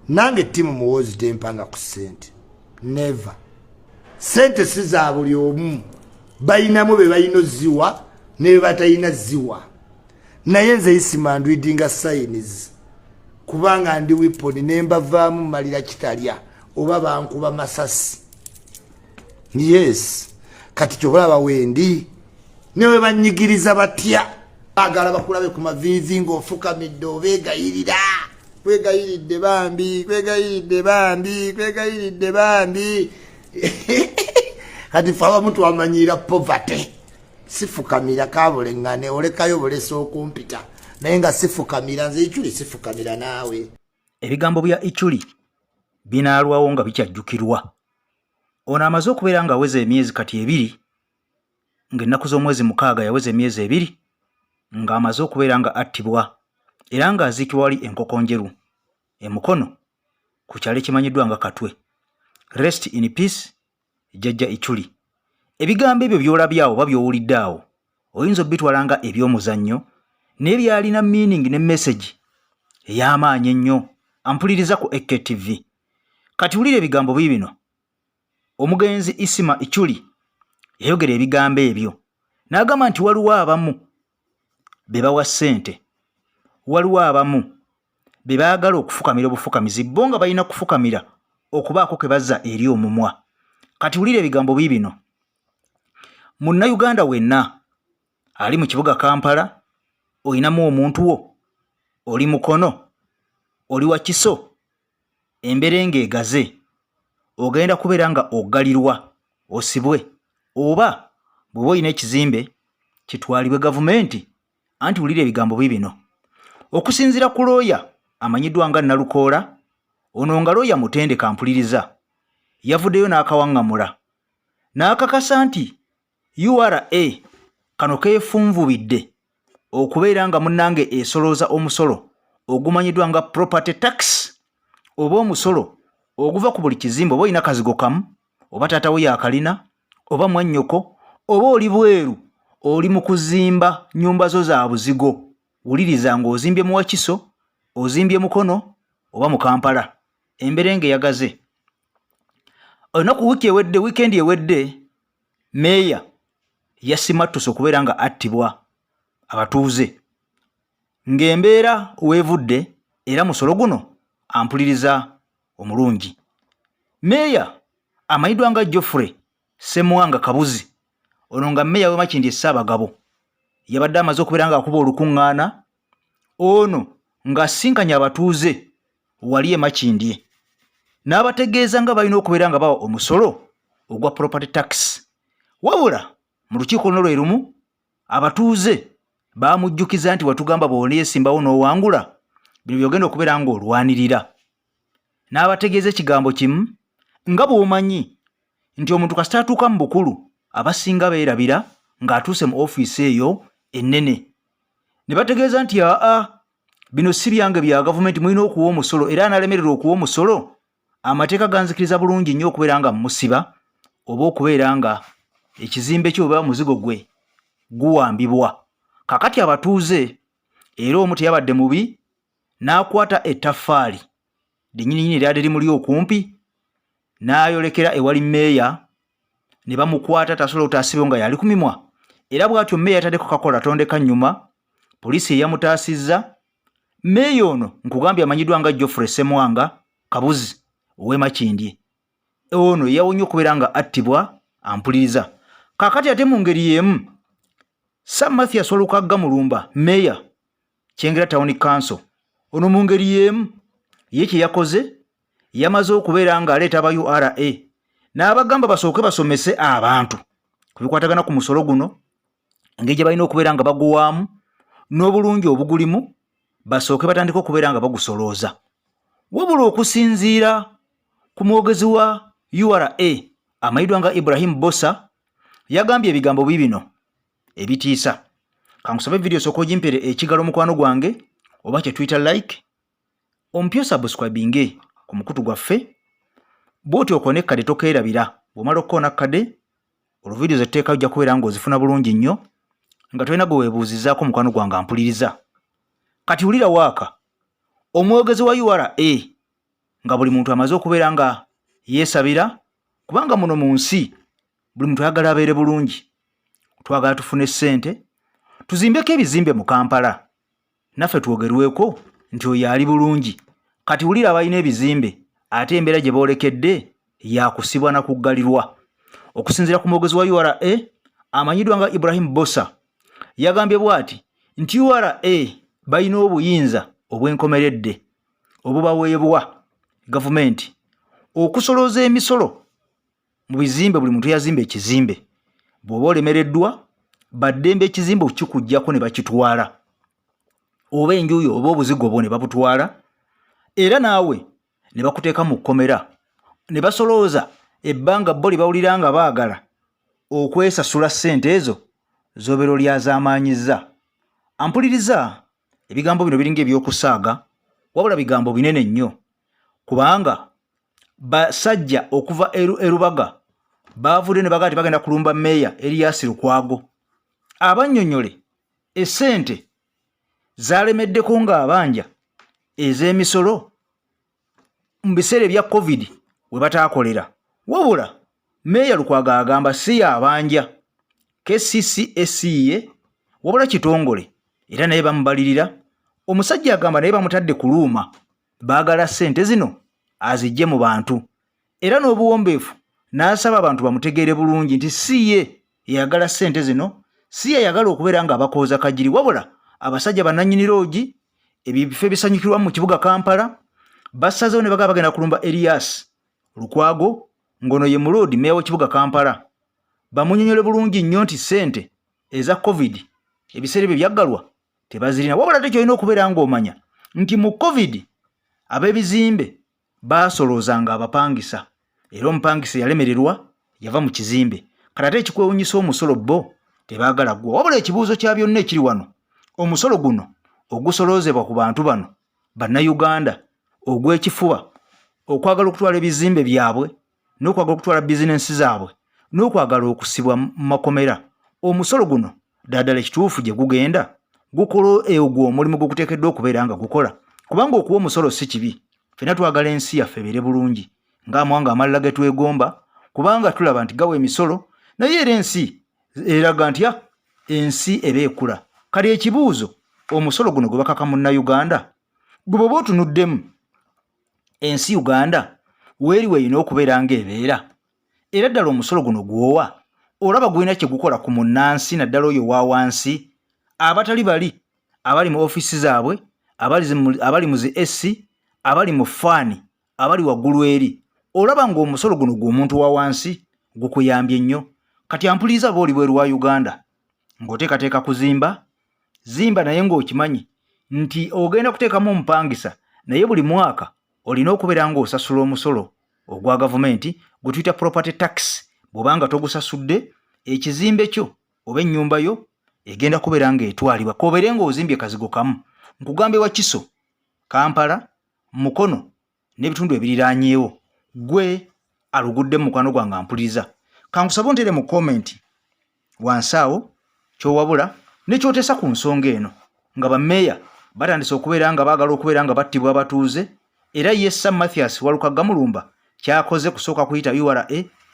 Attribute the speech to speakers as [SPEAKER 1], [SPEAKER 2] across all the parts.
[SPEAKER 1] nange timu muwozi tempanga ku ssente never ssente si za buli omu bayinamu be bayina ziwa ne batayina ziwa naye nze isima ndwidinga signs kubanga ndi weapon nemba vaamu malira kitalya oba bankuba masasi yes kati kyobulaba wendi newe banyigiriza batya bagala bakulabe ku mavivi ng'ofukamidde obeegayirira kwegayiridde bambi kati fawa mtu wamanyira poverty sifukamira kabulengane olekayo bulesa okumpita naye nga sifukamira nze Ichuli sifukamira naawe.
[SPEAKER 2] Ebigambo bya Ichuli binaalwawo nga bikyajjukirwa. Ono amaze okubeera nga aweza emyezi kati 2 ng'ennaku z'omwezi 6 yaweza emyezi 2 nga amaze okubeera nga attibwa era nga aziikibwa wali enkoko njeru emukono ku kyalo ekimanyiddwa nga Katwe. Rest in peace Jjajja Ichuli. Ebigambo ebyo by'olabyawo oba by'owulidde awo oyinza obbitwala nga eby'omuzannyo naye byalina meaning ne message ey'amaanyi ennyo. Ampuliriza ku AKTV. Kati wulira ebigambo bino. Omugenzi Isima Ichuli yayogera ebigambo ebyo n'agamba nti waliwo abamu be bawa ssente, waliwo abamu be baagala okufukamira obufukamizi bo nga balina kufukamira okubaako ke bazza eri omumwa. Kati wulira ebigambo bino. Munnayuganda wenna ali mu kibuga Kampala oyinamu omuntu wo, oli mukono, oli wa kiso, embera egaze, ogenda kubeera nga oggalirwa osibwe oba bw'oba olina ekizimbe kitwalibwe gavumenti. Anti wulira ebigambo bino. Okusinziira ku looya amanyiddwa nga Nalukoola, ono nga looya mutende kampuliriza yavuddeyo n'akawaŋŋamula n'akakasa nti URA kano keefunvubidde okubeera nga munnange esolooza omusolo ogumanyiddwa nga property tax oba omusolo oguva ku buli kizimbe oba olina kazigo kamu oba taata we yakalina oba mwannyoko oba oli bweru oli mu kuzimba nnyumba zo za buzigo. Wuliriza ng'ozimbye mu Wakiso, ozimbye Mukono oba mu Kampala. Embera eyagaze. Olunaku wiikendi ewedde meeya Asimattuse okubeera nga attibwa abatuuze. Ng'embeera weevudde era musolo guno ampuliriza omulungi. Meeya amanyiddwa nga Geoffrey Ssemwanga Kabuzi, ono nga mmeeya w'e Makindye Ssaabagabo, yabadde amaze okubeera nga akuba olukuŋŋaana ono ng'asinkanye abatuuze wali e Makindye n'abategeeza nga balina okubeera nga bawa omusolo ogwa property tax. Wabula mu lukiiko luno lwe lumu abatuuze baamujjukiza nti watugamba bw'oneesimbawo n'owangula bino byogenda okubeera ng'olwanirira. N'abategeeza ekigambo kimu nga bw'omanyi nti omuntu kasita atuuka mu bukulu abasinga beerabira ng'atuuse mu ofiisi eyo ennene. Ne bategeeza nti bino si byange bya gavumenti, mulina okuwa omusolo era analemererwa okuwa omusolo amateeka ganzikiriza bulungi nnyo okubeera nga musiba oba okubeera nga ekizimbe kyo oba muzigo gwe guwambibwa. Kakati abatuuze era omu teyabadde mubi n'akwata ettaffaali linnyininyini eryali limuli okumpi n'ayolekera ewali mmeeya ne bamukwata tasobola otaasibwe nga yali ku mimwa. Era bw'atyo mmeeya ataddeko kakola tondeka nnyuma, poliisi eyamutaasizza. Mmeeya ono nkugambye amanyiddwa nga Geoffrey Ssemwanga Kabuzi ow'e Makindye. Ono yawonye okubeera nga attibwa ampuliriza. Kakati ate mu ngeri y'emu Sam Mathias Olukagga Mulumba, mmeeya Kyengera Town Council, ono mu ngeri y'emu ye kye yakoze yamaze okubeera nga aleeta aba URA n'abagamba basooke basomese abantu ku bikwatagana ku musolo guno, engeri gye balina okubeera nga baguwaamu n'obulungi obugulimu, basooke batandika okubeera nga bagusolooza. Wabula okusinziira ku mwogezi wa URA amanyiddwa nga Ibrahim Bossa yagambye ebigambo bino ebitiisa. Kankusabe video sooka ogimpere ekigalo mukwano gwange oba kye Twitter like, ompyo subscribinge ku mukutu gwaffe bw'otyo okone kade tokeerabira. Bw'omala okukona kade oluvidiyo zetteeka ojja kubeera ng'ozifuna bulungi nnyo nga tolina gwe weebuuzizzaako mukwano gwange ampuliriza. Kati wulira waaka omwogezi wa URA nga buli muntu amaze okubeera nga yeesabira, kubanga muno mu nsi buli muntu ayagala abeere bulungi. Twagala tufune ssente, tuzimbeko ebizimbe mu Kampala, naffe twogerweko nti oyo ali bulungi. Kati wulira abalina ebizimbe ate embeera gye boolekedde yakusibwa na kuggalirwa. Okusinziira ku mwogezi wa URA amanyiddwa nga Ibrahim Bossa, yagambye bw'ati nti URA balina obuyinza obw'enkomeredde obubaweebwa gavumenti okusolooza emisolo mu bizimbe. Buli muntu yazimba ekizimbe, bw'oba olemereddwa baddembe ekizimbe okikuggyako ne bakitwala, oba enjuuyo oba obuzigo bwo ne babutwala, era naawe ne bakuteeka mu kkomera ne basolooza ebbanga bo lye bawulira nga baagala okwesasula ssente ezo z'obeera olyazaamaanyizza. Ampuliriza, ebigambo bino biringa ebyokusaaga, wabula bigambo binene nnyo, kubanga basajja okuva erubaga baavudde ne bagaa bagenda kulumba Meeya Erias Lukwago. Abannyonnyole essente zaalemeddeko ng'abanja ez'emisolo mu biseera ebya COVID we bataakolera, wabula Meeya Lukwago agamba si yabanja KCCA wabula kitongole, era naye bamubalirira. Omusajja agamba naye bamutadde ku luuma, baagala ssente zino azijje mu bantu, era n'obuwombeefu n'asaba abantu bamutegeere bulungi nti si ye yayagala ssente zino, si ye yayagala okubeera ng'abakooza kajiri, wabula abasajja bannannyini loogi ebifo ebisanyukirwamu mu kibuga Kampala bassazeewo ne bagaa bagenda kulumba Erias Lukwago ng'ono ye muloodi meeya w'ekibuga Kampala. Bamunyonyole bulungi nnyo nti ssente eza COVID ebiseera ebyo byaggalwa tebazirina, wabula ate kyolina okubeera ng'omanya nti mu COVID ab'ebizimbe baasoloozanga abapangisa, era omupangisa yalemererwa yava mu kizimbe. Kati ate ekikwewunyisa omusolo bo tebaagala gwa, wabula ekibuuzo kya byonna ekiri wano, omusolo guno ogusoloozebwa ku bantu bano bannayuganda ogw'ekifuba, okwagala okutwala ebizimbe byabwe n'okwagala okutwala bizinensi zaabwe n'okwagala okusibwa mu makomera, omusolo guno ddala ekituufu gye gugenda gukola ogwo omulimu gukuteekeddwa okubeera nga gukola, kubanga okuwa omusolo si kibi. Ffenna twagala ensi yaffe ebeere bulungi ng'amawanga amalala ge twegomba, kubanga tulaba nti gawa emisolo naye era ensi eraga nti ensi eba ekula. Kali ekibuuzo, omusolo guno gwe bakaka munnayuganda gwe bw'oba otunuddemu ensi Uganda weeri weeyina okubeera ng'ebeera, era ddala omusolo guno gwowa olaba gulina kye gukola ku munnansi naddala oyo wa wansi abatali bali, abali mu ofiisi zaabwe, abali mu zi SC, abali mu faani, abali waggulu eri. Olaba ng'omusolo guno gw'omuntu wa wansi gukuyambye nnyo. Kati ampuliriza booli bweru wa Uganda ng'oteekateeka kuzimba, zimba naye ng'okimanyi nti ogenda kuteekamu omupangisa, naye buli mwaka olina okubeera ng'osasula omusolo ogwa gavumenti gwe tuyita property tax. Bw'obanga togusasudde, ekizimbe kyo oba ennyumba yo egenda kubeera ng'etwalibwa, koobeere ng'ozimbye kazigo kamu. Nkugambe Wakiso, Kampala, Mukono n'ebitundu ebiriraanyeewo, gwe alugudde mu mukwano gwange ampuliriza. Kankusaba ontere mu komenti wansi awo ky'owabula ne ky'oteesa ku nsonga eno nga bammeeya batandise okubeera nga baagala okubeera nga battibwa abatuuze, era ye Asimattuse Okuttibwa kyakoze kusooka kuyita URA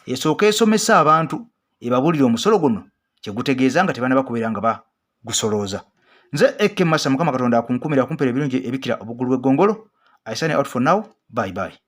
[SPEAKER 2] esooka esomesa abantu ebabuulira omusolo guno kye gutegeeza nga tebaana bakubeera nga bagusolooza. Nze Masa, Mukama Katonda akunkumira akumpeera ebirungi ebikira obugulu bw'eggongolo. I sign out for now. Bye bye.